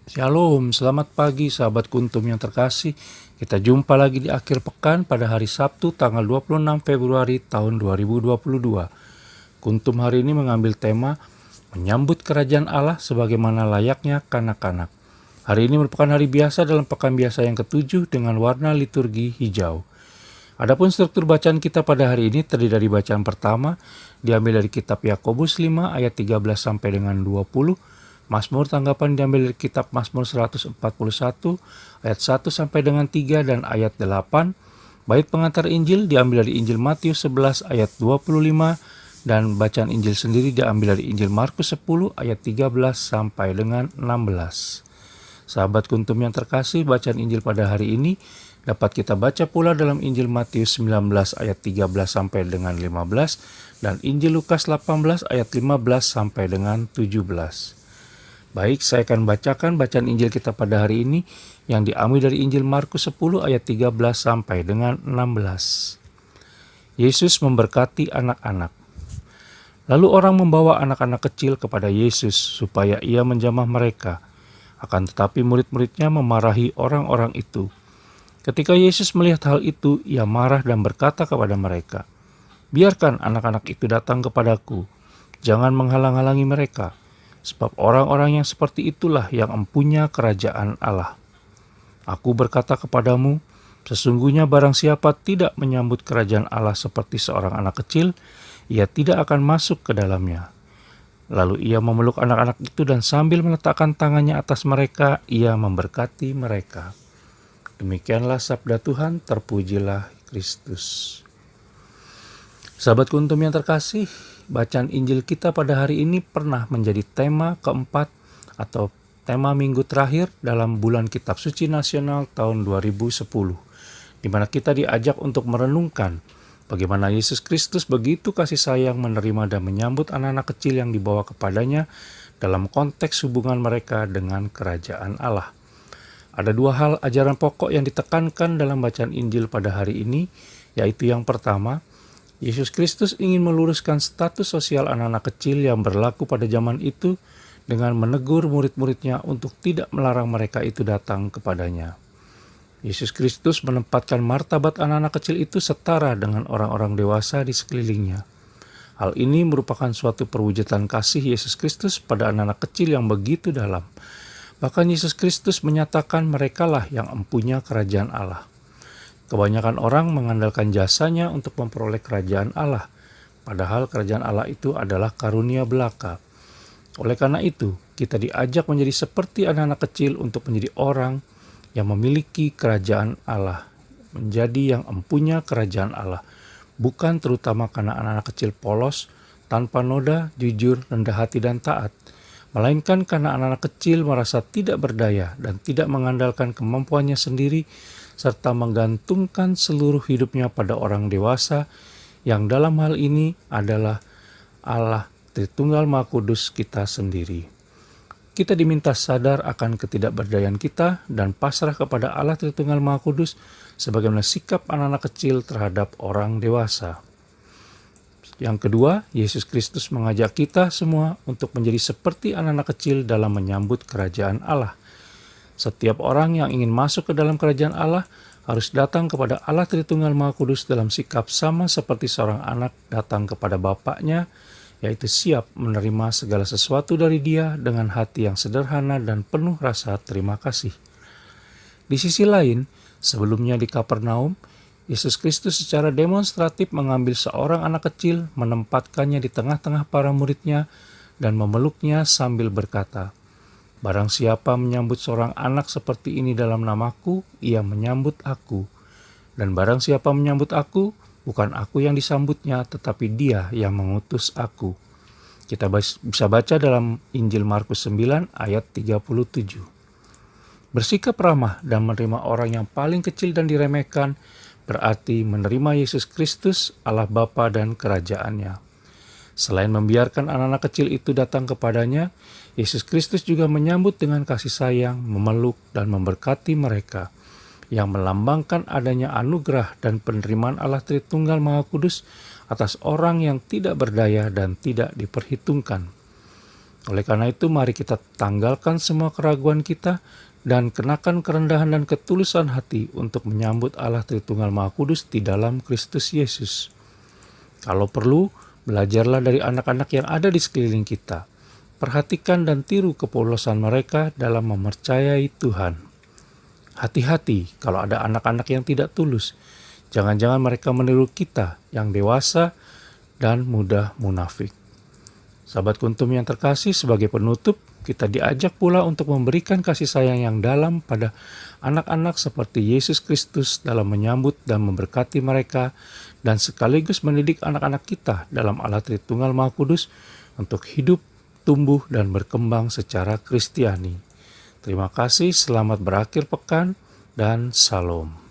Shalom, selamat pagi sahabat Kuntum yang terkasih. Kita jumpa lagi di akhir pekan pada hari Sabtu tanggal 26 Februari tahun 2022. Kuntum hari ini mengambil tema menyambut kerajaan Allah sebagaimana layaknya kanak-kanak. Hari ini merupakan hari biasa dalam pekan biasa yang ketujuh dengan warna liturgi hijau. Adapun struktur bacaan kita pada hari ini terdiri dari bacaan pertama diambil dari kitab Yakobus 5 ayat 13 sampai dengan 20. Mazmur tanggapan diambil dari kitab Mazmur 141 ayat 1 sampai dengan 3 dan ayat 8. Bait pengantar Injil diambil dari Injil Matius 11 ayat 25 dan bacaan Injil sendiri diambil dari Injil Markus 10 ayat 13 sampai dengan 16. Sahabat Kuntum yang terkasih, bacaan Injil pada hari ini dapat kita baca pula dalam Injil Matius 19 ayat 13 sampai dengan 15 dan Injil Lukas 18 ayat 15 sampai dengan 17. Baik, saya akan bacakan bacaan Injil kita pada hari ini yang diambil dari Injil Markus 10 ayat 13 sampai dengan 16. Yesus memberkati anak-anak. Lalu orang membawa anak-anak kecil kepada Yesus supaya ia menjamah mereka. Akan tetapi murid-muridnya memarahi orang-orang itu. Ketika Yesus melihat hal itu, ia marah dan berkata kepada mereka, "Biarkan anak-anak itu datang kepadaku, jangan menghalang-halangi mereka. Sebab orang-orang yang seperti itulah yang empunya kerajaan Allah. Aku berkata kepadamu, sesungguhnya barang siapa tidak menyambut kerajaan Allah seperti seorang anak kecil, ia tidak akan masuk ke dalamnya." Lalu ia memeluk anak-anak itu dan sambil meletakkan tangannya atas mereka, ia memberkati mereka. Demikianlah sabda Tuhan, terpujilah Kristus. Sahabat Kuntum yang terkasih, bacaan Injil kita pada hari ini pernah menjadi tema keempat atau tema minggu terakhir dalam bulan Kitab Suci Nasional tahun 2010, di mana kita diajak untuk merenungkan bagaimana Yesus Kristus begitu kasih sayang menerima dan menyambut anak-anak kecil yang dibawa kepadanya dalam konteks hubungan mereka dengan kerajaan Allah. Ada dua hal ajaran pokok yang ditekankan dalam bacaan Injil pada hari ini, yaitu yang pertama, Yesus Kristus ingin meluruskan status sosial anak-anak kecil yang berlaku pada zaman itu dengan menegur murid-muridnya untuk tidak melarang mereka itu datang kepadanya. Yesus Kristus menempatkan martabat anak-anak kecil itu setara dengan orang-orang dewasa di sekelilingnya. Hal ini merupakan suatu perwujudan kasih Yesus Kristus pada anak-anak kecil yang begitu dalam. Bahkan Yesus Kristus menyatakan merekalah yang empunya kerajaan Allah. Kebanyakan orang mengandalkan jasanya untuk memperoleh kerajaan Allah, padahal kerajaan Allah itu adalah karunia belaka. Oleh karena itu, kita diajak menjadi seperti anak-anak kecil untuk menjadi orang yang memiliki kerajaan Allah, menjadi yang empunya kerajaan Allah, bukan terutama karena anak-anak kecil polos, tanpa noda, jujur, rendah hati, dan taat, melainkan karena anak-anak kecil merasa tidak berdaya dan tidak mengandalkan kemampuannya sendiri, serta menggantungkan seluruh hidupnya pada orang dewasa yang dalam hal ini adalah Allah Tritunggal Maha Kudus kita sendiri. Kita diminta sadar akan ketidakberdayaan kita dan pasrah kepada Allah Tritunggal Maha Kudus sebagaimana sikap anak-anak kecil terhadap orang dewasa. Yang kedua, Yesus Kristus mengajak kita semua untuk menjadi seperti anak-anak kecil dalam menyambut kerajaan Allah. Setiap orang yang ingin masuk ke dalam kerajaan Allah harus datang kepada Allah Tritunggal Maha Kudus dalam sikap sama seperti seorang anak datang kepada bapaknya, yaitu siap menerima segala sesuatu dari Dia dengan hati yang sederhana dan penuh rasa terima kasih. Di sisi lain, sebelumnya di Kapernaum, Yesus Kristus secara demonstratif mengambil seorang anak kecil, menempatkannya di tengah-tengah para muridnya, dan memeluknya sambil berkata, "Barang siapa menyambut seorang anak seperti ini dalam namaku, ia menyambut aku. Dan barang siapa menyambut aku, bukan aku yang disambutnya, tetapi Dia yang mengutus aku." Kita bisa baca dalam Injil Markus 9 ayat 37. Bersikap ramah dan menerima orang yang paling kecil dan diremehkan berarti menerima Yesus Kristus, Allah Bapa dan kerajaannya. Selain membiarkan anak-anak kecil itu datang kepadanya, Yesus Kristus juga menyambut dengan kasih sayang, memeluk dan memberkati mereka, yang melambangkan adanya anugerah dan penerimaan Allah Tritunggal Maha Kudus atas orang yang tidak berdaya dan tidak diperhitungkan. Oleh karena itu, mari kita tanggalkan semua keraguan kita dan kenakan kerendahan dan ketulusan hati untuk menyambut Allah Tritunggal Maha Kudus di dalam Kristus Yesus. Kalau perlu, belajarlah dari anak-anak yang ada di sekeliling kita. Perhatikan dan tiru kepolosan mereka dalam mempercayai Tuhan. Hati-hati kalau ada anak-anak yang tidak tulus. Jangan-jangan mereka meniru kita yang dewasa dan mudah munafik. Sahabat Kuntum yang terkasih, sebagai penutup, kita diajak pula untuk memberikan kasih sayang yang dalam pada anak-anak seperti Yesus Kristus dalam menyambut dan memberkati mereka dan sekaligus mendidik anak-anak kita dalam Allah Tritunggal Maha Kudus untuk hidup, tumbuh, dan berkembang secara Kristiani. Terima kasih, selamat berakhir pekan, dan salam.